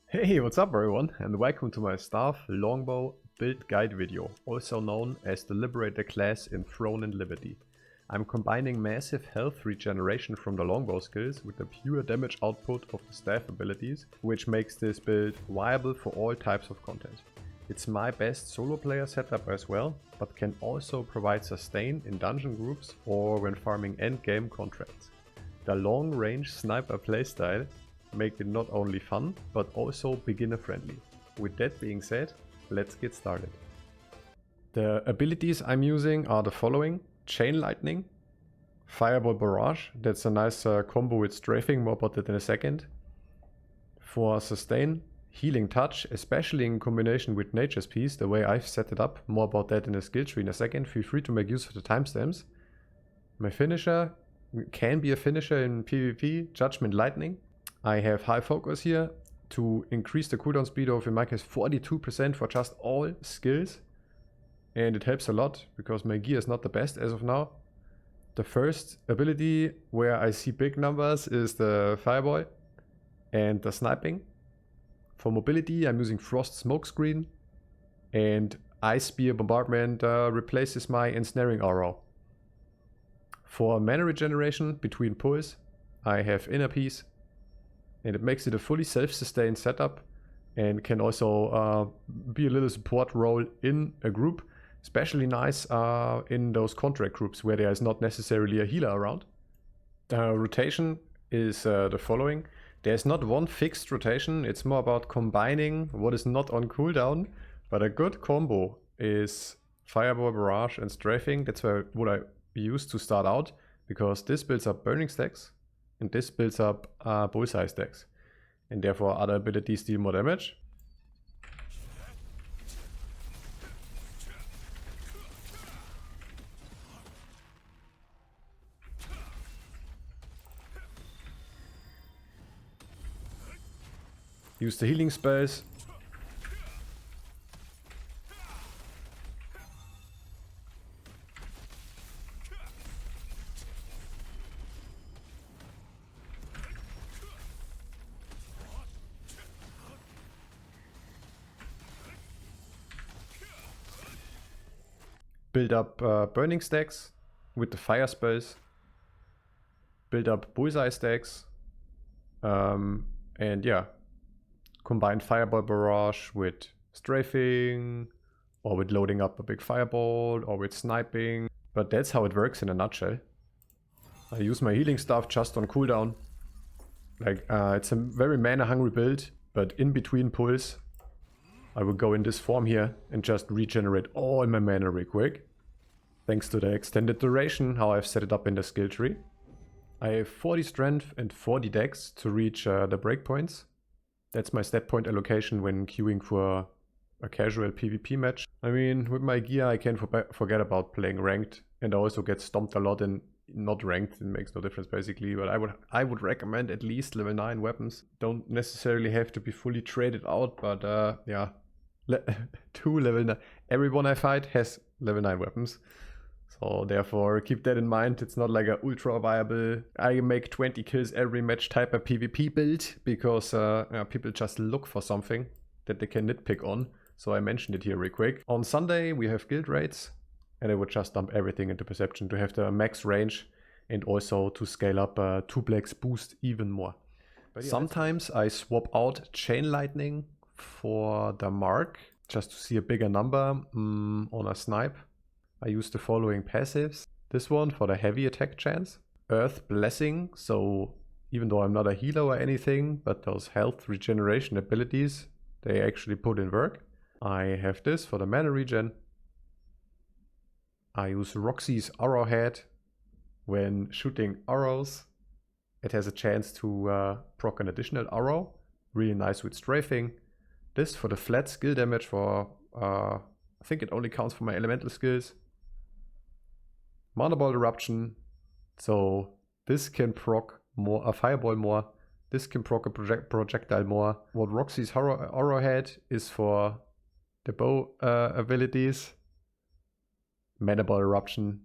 Hey, what's up everyone, and welcome to my staff longbow build guide video, also known as the Liberator class in Throne and Liberty. I'm combining massive health regeneration from the longbow skills with the pure damage output of the staff abilities, which makes this build viable for all types of content. It's my best solo player setup as well, but can also provide sustain in dungeon groups or when farming endgame contracts. The long range sniper playstyle make it not only fun, but also beginner friendly. With that being said, let's get started. The abilities I'm using are the following: Chain Lightning, Fireball Barrage, that's a nice combo with strafing, more about that in a second. For sustain, Healing Touch, especially in combination with Nature's Peace, the way I've set it up, more about that in the skill tree in a second, feel free to make use of the timestamps. My finisher can be a finisher in PvP, Judgment Lightning. I have high focus here to increase the cooldown speed of, in my case, 42% for just all skills. And it helps a lot because my gear is not the best as of now. The first ability where I see big numbers is the Fireball and the Sniping. For mobility, I'm using Frost Smokescreen, and Ice Spear Bombardment replaces my Ensnaring Arrow. For mana regeneration between pulls, I have Inner Peace, and it makes it a fully self-sustained setup and can also be a little support role in a group. Especially nice in those contract groups where there is not necessarily a healer around. The rotation is the following. There's not one fixed rotation, it's more about combining what is not on cooldown, but a good combo is Fireball, Barrage and Strafing. That's what I use to start out, because this builds up burning stacks and this builds up bullseye stacks, and therefore other abilities deal more damage. Use the healing spells. Build up burning stacks with the fire spells. Build up bullseye stacks. And yeah, combine Fireball Barrage with strafing, or with loading up a big fireball, or with sniping. But that's how it works in a nutshell. I use my healing stuff just on cooldown. Like, it's a very mana hungry build, but in between pulls, I will go in this form here and just regenerate all my mana real quick. Thanks to the extended duration, how I've set it up in the skill tree. I have 40 strength and 40 dex to reach the breakpoints. That's my stat point allocation when queuing for a casual PvP match. I mean, with my gear I can forget about playing ranked, and I also get stomped a lot in not ranked. It makes no difference basically, but I would recommend at least level 9 weapons. Don't necessarily have to be fully traded out, but yeah, 2 level 9. Everyone I fight has level 9 weapons. So therefore keep that in mind. It's not like a ultra viable, I make 20 kills every match type of PvP build, because people just look for something that they can nitpick on. So I mentioned it here real quick. On Sunday we have guild raids, and I would just dump everything into Perception to have the max range and also to scale up 2 blacks boost even more. But yeah, sometimes I swap out Chain Lightning for the Mark just to see a bigger number on a snipe. I use the following passives. This one for the heavy attack chance. Earth Blessing, so even though I'm not a healer or anything, but those health regeneration abilities, they actually put in work. I have this for the mana regen. I use Roxy's Arrowhead when shooting arrows. It has a chance to proc an additional arrow. Really nice with strafing. This for the flat skill damage for, I think it only counts for my elemental skills. Mana Ball Eruption, so this can proc more a fireball more, this can proc a projectile more. What Roxy's Arrowhead is for the bow abilities. Mana Ball Eruption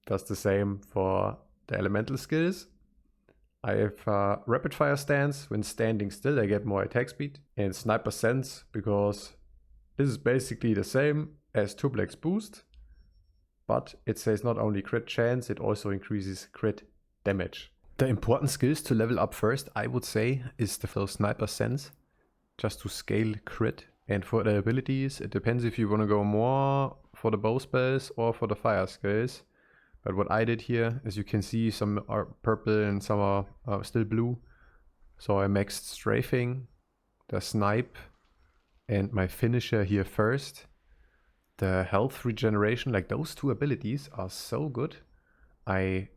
does the same for the elemental skills. I have rapid fire stance. When standing still I get more attack speed, and sniper sense because this is basically the same as Tublek's boost, but it says not only crit chance, it also increases crit damage. The important skills to level up first, I would say, is the full sniper sense, just to scale crit. And for the abilities, it depends if you want to go more for the bow spells or for the fire skills. But what I did here, as you can see, some are purple and some are still blue. So I maxed strafing, the snipe, and my finisher here first. The health regeneration, like those two abilities are so good. I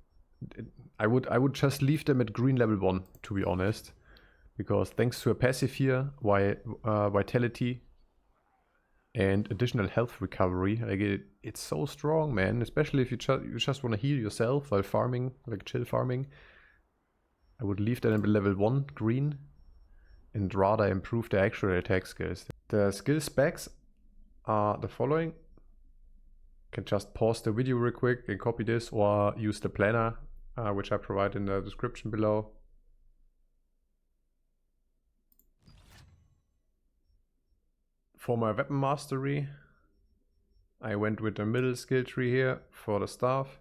would just leave them at green level 1, to be honest. Because thanks to a passive here, vitality and additional health recovery, like it's so strong, man. Especially if you just want to heal yourself while farming, like chill farming. I would leave that at level 1 green and rather improve the actual attack skills. The skill specs are the following. You can just pause the video real quick and copy this, or use the planner, which I provide in the description below. For my weapon mastery, I went with the middle skill tree here for the staff.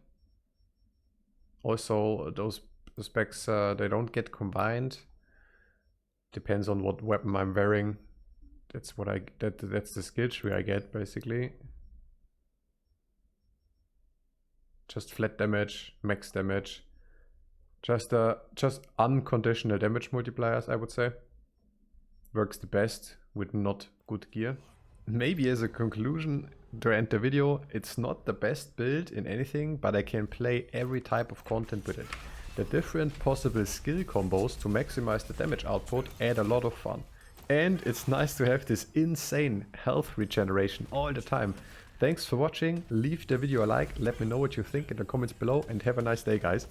Also, those specs, they don't get combined. Depends on what weapon I'm wearing. That's that's the skill tree I get, basically. Just flat damage, max damage. Just unconditional damage multipliers, I would say. Works the best with not good gear. Maybe as a conclusion to end the video, it's not the best build in anything, but I can play every type of content with it. The different possible skill combos to maximize the damage output add a lot of fun. And it's nice to have this insane health regeneration all the time. Thanks for watching, leave the video a like, let me know what you think in the comments below, and have a nice day, guys.